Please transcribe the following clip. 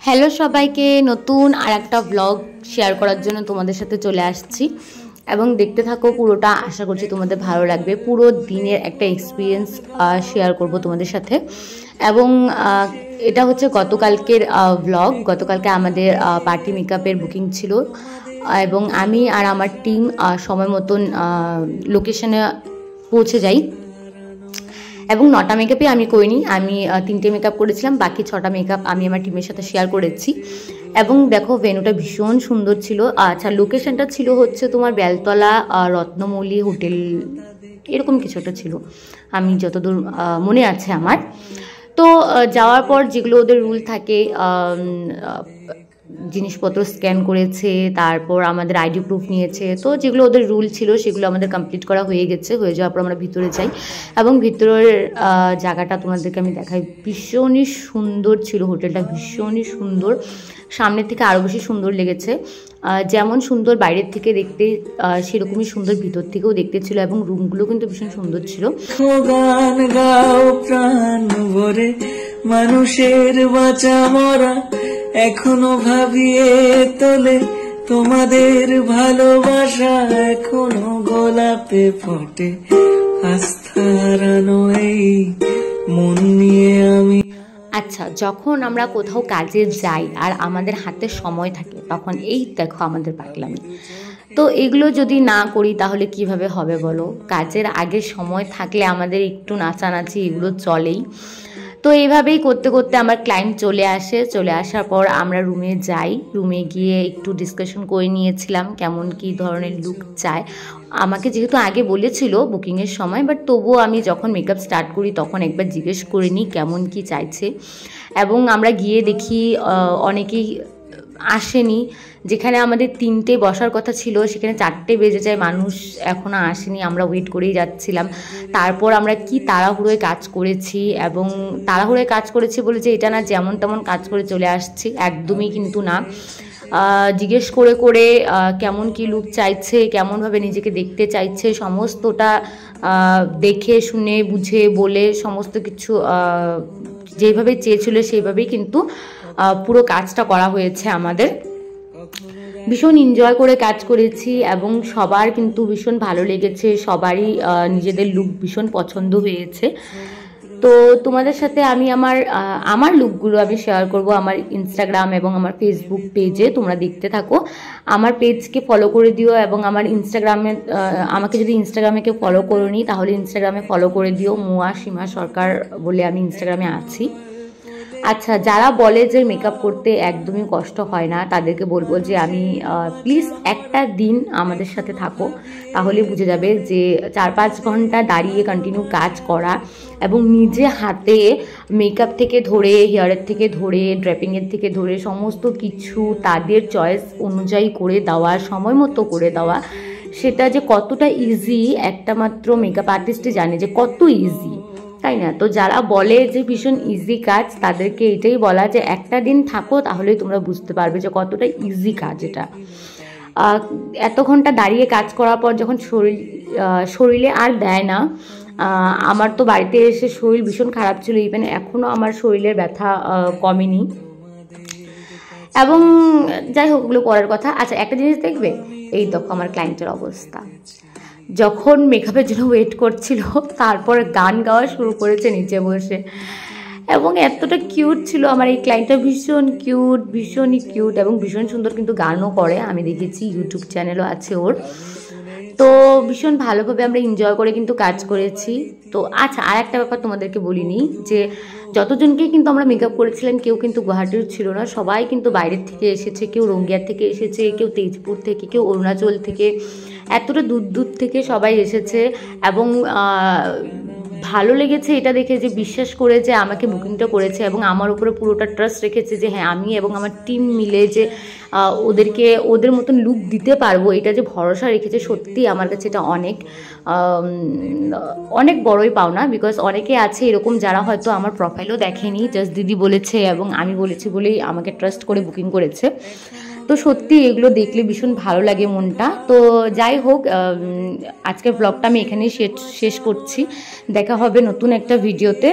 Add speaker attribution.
Speaker 1: Hello সবাইকে, নতুন আর একটা ব্লগ শেয়ার করার জন্য তোমাদের সাথে চলে আসছি এবং দেখতে থাকো পুরোটা। আশা করছি তোমাদের ভালো লাগবে। পুরো দিনের একটা এক্সপিরিয়েন্স শেয়ার করব তোমাদের সাথে। এবং এটা হচ্ছে গতকালকের ব্লগ। গতকালকে আমাদের পার্টি মেকআপের বুকিং ছিল এবং আমি আর আমার টিম সময় মতন লোকেশনে পৌঁছে যাই। এবং 9টা মেকআপই আমি করিনি, আমি 3টে মেকআপ করেছিলাম, বাকি 6টা মেকআপ আমি আমার টিমের সাথে শেয়ার করেছি। এবং দেখো ভেন্যুটা ভীষণ সুন্দর ছিল। আচ্ছা, লোকেশনটা ছিল হচ্ছে তোমার বেলতলা রত্নমৌলি হোটেল, এরকম কিছু একটা ছিল, আমি যতদূর মনে আছে আমার। তো যাওয়ার পর যেগুলো ওদের রুল থাকে, জিনিসপত্র স্ক্যান করেছে, তারপর আমাদের আইডি প্রুফ নিয়েছে, তো যেগুলো ওদের রুল ছিল সেগুলো আমাদের কমপ্লিট করা হয়ে গেছে। হয়ে যাওয়ার পর আমরা ভিতরে যাই এবং ভিতরের জায়গাটা তোমাদেরকে আমি দেখাই। ভীষণই সুন্দর ছিল হোটেলটা, ভীষণই সুন্দর। সামনের থেকে আরও বেশি সুন্দর লেগেছে। যেমন সুন্দর বাইরের থেকে দেখতে, সেরকমই সুন্দর ভিতর থেকেও দেখতে ছিল এবং রুমগুলো কিন্তু ভীষণ সুন্দর ছিল।
Speaker 2: গান গাও প্রাণ ভরে, মানুষের বাঁচা মরা এখনো ভাবিয়ে তোলে, তোমাদের ভালোবাসা এখনো গোলাপে ফোটে, আস্থার আলো এই মন নিয়ে আমি।
Speaker 1: আচ্ছা, যখন আমরা কোথাও কাজে যাই আর আমাদের হাতে সময় থাকে, তখন এই দেখো আমাদের পাগলামি। তো এগুলো যদি না করি তাহলে কিভাবে হবে বলো? কাজের আগে সময় থাকলে আমাদের একটু নাচানাচি এগুলো চলেই। তো এইভাবেই করতে করতে আমার ক্লায়েন্ট চলে আসে। চলে আসার পর আমরা রুমে যাই। রুমে গিয়ে একটু ডিসকাশন করে নিয়েছিলাম কেমন কী ধরনের লুক চায়। আমাকে যেহেতু আগে বলেছিল বুকিংয়ের সময়, বাট তবুও আমি যখন মেকআপ স্টার্ট করি তখন একবার জিজ্ঞেস করে নিই কেমন কী চাইছে। এবং আমরা গিয়ে দেখি অনেকেই আসেনি। যেখানে আমাদের 3টে বসার কথা ছিল সেখানে 4টে বেজে যায়, মানুষ এখনও আসেনি। আমরা ওয়েট করেই যাচ্ছিলাম। তারপর আমরা কি তাড়াহুড়োয় কাজ করেছি, এবং তাড়াহুড়োয় কাজ করেছি বলে যে এটা না যেমন তেমন কাজ করে চলে আসছি, একদমই কিন্তু না। জিজ্ঞেস করে করে কেমন কি লুক চাইছে, কেমনভাবে নিজেকে দেখতে চাইছে, সমস্তটা দেখে শুনে বুঝে বলে সমস্ত কিছু যেভাবে চেয়েছিল সেইভাবেই কিন্তু পুরো কাজটা করা হয়েছে আমাদের। ভীষণ এনজয় করে কাজ করেছি এবং সবার কিন্তু ভীষণ ভালো লেগেছে। সবারই নিজেদের লুক ভীষণ পছন্দ হয়েছে। তো তোমাদের সাথে আমি আমার লুকগুলো আমি শেয়ার করব আমার ইনস্টাগ্রাম এবং আমার ফেসবুক পেজে। তোমরা দেখতে থাকো। আমার পেজকে ফলো করে দিও এবং আমার ইনস্টাগ্রামে, আমাকে যদি ইনস্টাগ্রামে কেউ ফলো করোনি তাহলে ইনস্টাগ্রামে ফলো করে দিও। মুয়া সীমা সরকার বলে আমি ইনস্টাগ্রামে আছি। আচ্ছা, যারা বলে যে মেকআপ করতে একদমই কষ্ট হয় না, তাদেরকে বলবো যে আমি প্লিজ একটা দিন আমাদের সাথে থাকো, তাহলে বুঝে যাবে যে 4-5 ঘন্টা দাঁড়িয়ে কন্টিনিউ কাজ করা এবং নিজে হাতে মেকআপ থেকে ধরে, হেয়ারের থেকে ধরে, ড্রেপিংয়ের থেকে ধরে সমস্ত কিছু তাদের চয়েস অনুযায়ী করে দেওয়া, সময় মতো করে দেওয়া, সেটা যে কতটা ইজি একটা মাত্র মেকআপ আর্টিস্টই জানে যে কত ইজি, তাই না? তো যারা বলে যে ভীষণ ইজি কাজ, তাদেরকে এটাই বলা যে একটা দিন থাকো, তাহলেই তোমরা বুঝতে পারবে যে কতটা ইজি কাজ এটা। এত ঘন্টা দাঁড়িয়ে কাজ করার পর যখন শরীরে আর দেয় না। আমার তো বাড়িতে এসে শরীর ভীষণ খারাপ ছিল, ইভেন এখনও আমার শরীরের ব্যথা কমেনি। এবং যাই হোক, ওগুলো পরের কথা। আচ্ছা, একটা জিনিস দেখবে, এই দেখো আমার ক্লায়েন্টের অবস্থা। যখন মেকআপের জন্য ওয়েট করছিল তারপর গান গাওয়া শুরু করেছে নিচে বসে, এবং এতটা কিউট ছিল আমার এই ক্লায়েন্টটা, ভীষণ কিউট, ভীষণই কিউট এবং ভীষণ সুন্দর কিন্তু গানও করে, আমি দেখেছি, ইউটিউব চ্যানেলও আছে ওর। তো ভীষণ ভালোভাবে আমরা এনজয় করে কিন্তু কাজ করেছি। তো আচ্ছা, আর একটা ব্যাপার তোমাদেরকে বলিনি, যে যতজনকেই কিন্তু আমরা মেকআপ করেছিলাম কেউ কিন্তু গুয়াহাটির ছিল না, সবাই কিন্তু বাইরের থেকে এসেছে। কেউ রঙ্গিয়ার থেকে এসেছে, কেউ তেজপুর থেকে, কেউ অরুণাচল থেকে, এতটা দূর দূর থেকে সবাই এসেছে। এবং ভালো লেগেছে এটা দেখে যে বিশ্বাস করে যে আমাকে বুকিংটা করেছে এবং আমার উপরে পুরোটা ট্রাস্ট রেখেছে যে হ্যাঁ, আমি এবং আমার টিম মিলে যে ওদেরকে ওদের মতন লুক দিতে পারবো, এটা যে ভরসা রেখেছে, সত্যি আমার কাছে এটা অনেক অনেক বড়ই পাওনা। বিকজ অনেকে আছে এরকম যারা হয়তো আমার প্রোফাইলও দেখেনি, জাস্ট দিদি বলেছে এবং আমি বলেছি বলেই আমাকে ট্রাস্ট করে বুকিং করেছে। তো সত্যি এগুলো দেখলে ভীষণ ভালো লাগে মনটা। তো যাই হোক, আজকের ব্লগটা আমি এখানেই শেষ করছি। দেখা হবে নতুন একটা ভিডিওতে।